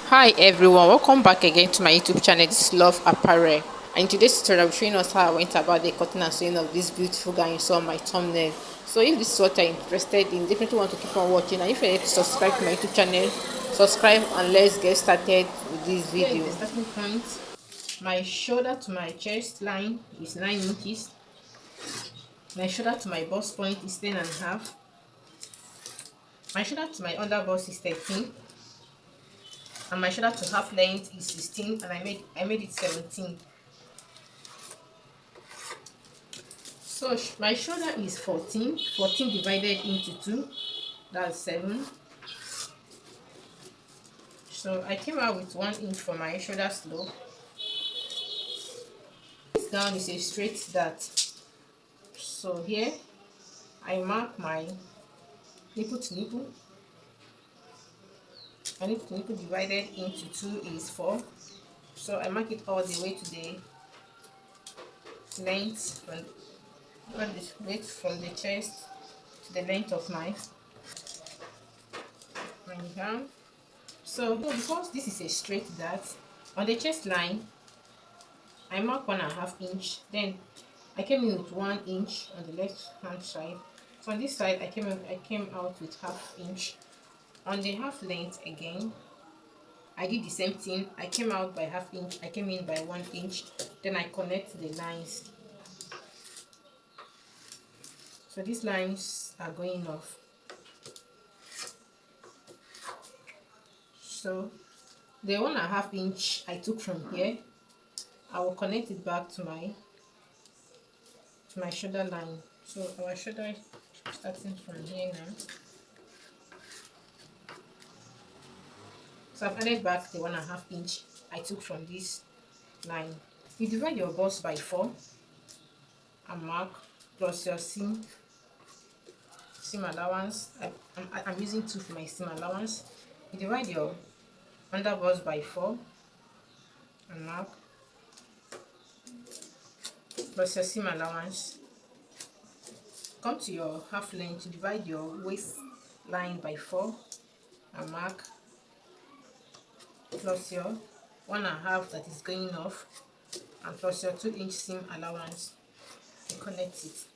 Hi everyone, welcome back again to my YouTube channel. This is Love Apparel, and in today's tutorial I'll be showing us how I went about the cutting and sewing of this beautiful gown you saw on my thumbnail. So if this is what you're interested in, definitely want to keep on watching, and if you're yet to subscribe to my YouTube channel, subscribe and let's get started with this video. Here is the starting point. My shoulder to my chest line is 9 inches. My shoulder to my bust point is 10.5. My shoulder to my under bust is 13. And my shoulder to half length is 16, and I made it 17. So my shoulder is 14 divided into 2, that's 7. So I came out with 1 inch for my shoulder slope. This gown is a straight dart, so here I mark my nipple to nipple. My nipple to nipple divided into 2 is 4, so I mark it all the way to the length from the chest to the length of my gown. So because this is a straight dart, on the chest line I mark 1.5 inch, then I came in with 1 inch on the left hand side. So on this side I came out with half inch. On the half length again I did the same thing. I came out by half inch, I came in by 1 inch, then I connect the lines. So these lines are going off. So the 1.5 inch I took from here, I will connect it back to my shoulder line. So our shoulder starting from here now. So I've added back the 1.5 inch I took from this line. You divide your bust by 4 and mark, plus your seam allowance. I'm using 2 for my seam allowance. You divide your under bust by 4 and mark, plus your seam allowance. Come to your half length to divide your waist line by 4 and mark, plus your 1.5 that is going off, and plus your 2-inch seam allowance to connect it.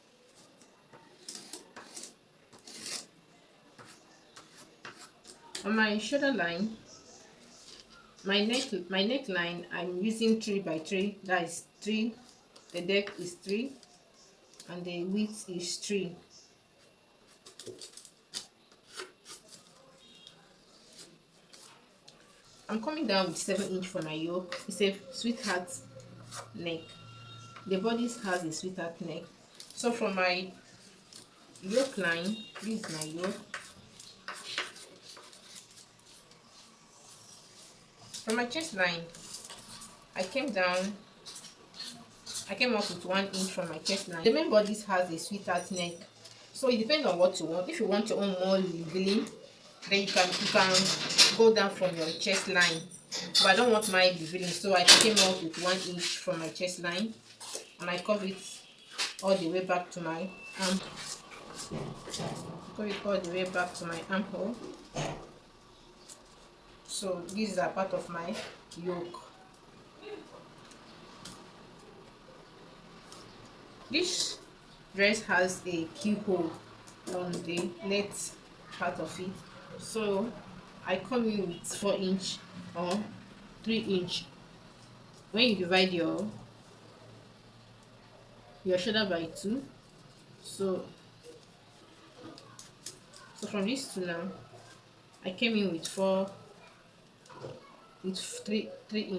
On my shoulder line, my neckline, I'm using 3 by 3. That is 3. The depth is 3, and the width is 3. I'm coming down with 7 inch for my yoke. It's a sweetheart neck. The bodice has a sweetheart neck. So from my yoke line, this is my yoke. From my chest line, I came up with 1 inch from my chest line. The main bodice has a sweetheart neck, so it depends on what you want. If you want your own more revealing, then you can go down from your chest line. But I don't want my revealing, so I came up with 1 inch from my chest line, and I curve it all the way back to my arm. Armhole. So these are part of my yoke. This dress has a keyhole on the left part of it, so I come in with 4 inch or 3 inch. When you divide your shoulder by 2, so from this to now I came in with 3 inch.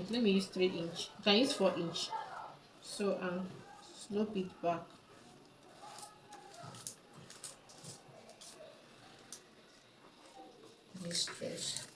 Let me use 3 inch. You can use 4 inch. So slope it back. This dress.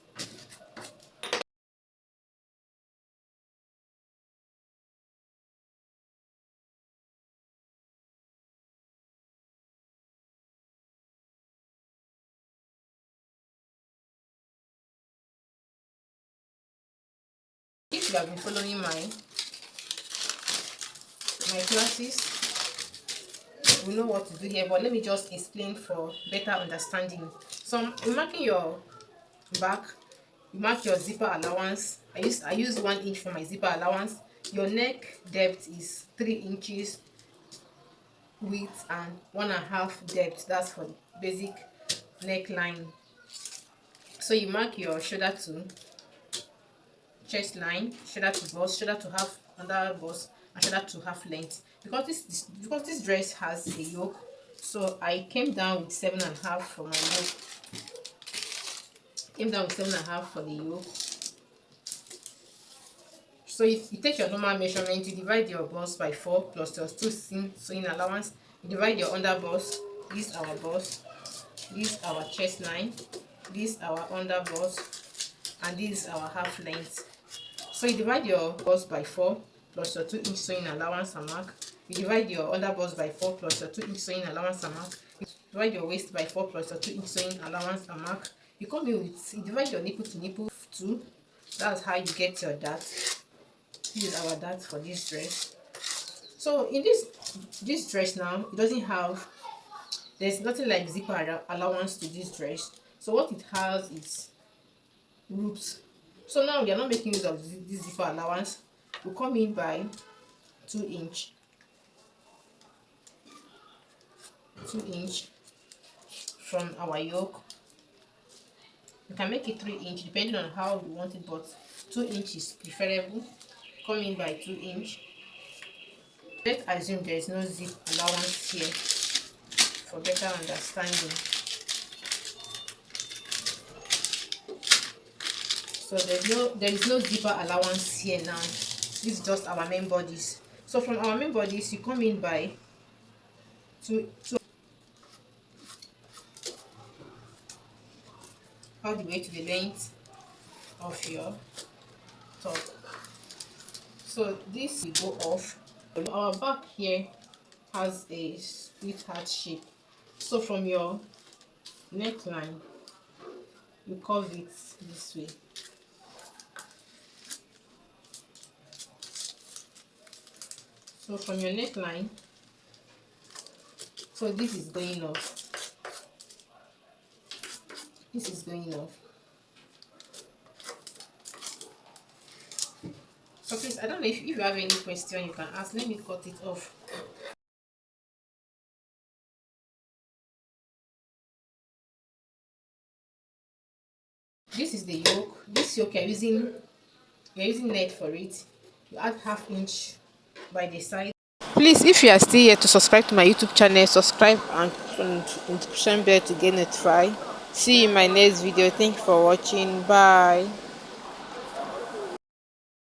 If you have been following my classes, we know what to do here, but let me just explain for better understanding. So I'm marking your back. You mark your zipper allowance. I use 1 inch for my zipper allowance. Your neck depth is 3 inches width and 1.5 depth. That's for the basic neckline. So you mark your shoulder to chest line, shoulder to bust, shoulder to half under bust, and shoulder to half length. Because this dress has a yoke, so I came down with 7.5 for my yoke. Came down with 7.5 for the yoke. So if you take your normal measurement, you divide your bust by 4 plus your 2 sewing allowance. You divide your under bust. This our bust. This our chest line. This our under bust, and this is our half length. So you divide your bust by 4 plus your 2-inch sewing allowance and mark. You divide your under bust by 4 plus your 2-inch sewing allowance and mark. You divide your waist by 4 plus your 2-inch sewing allowance and mark. You come in with, you divide your nipple to nipple 2. That's how you get your dart. This is our dart for this dress. So in this dress now, it doesn't have, there's nothing like zipper allowance to this dress. So what it has is loops. So now we are not making use of this zipper allowance. We come in by 2 inch, 2 inch from our yoke. You can make it 3 inch depending on how you want it, but 2 inch is preferable. Come in by 2 inch. Let's assume there is no zip allowance here for better understanding. So there is no zipper allowance here now. This is just our main bodice. So from our main bodice, you come in by 2 all the way to the length of your top. So this will go off. Our back here has a split heart shape. So from your neckline, you curve it this way. So from your neckline, so this is going off. This is going off. So please, I don't know if you have any question you can ask. Let me cut it off. This is the yoke. This yoke you're using net for it. You add 1/2 inch by the side. Please, if you are still here, to subscribe to my YouTube channel, subscribe and notification bell to get notified. See you in my next video. Thank you for watching. Bye.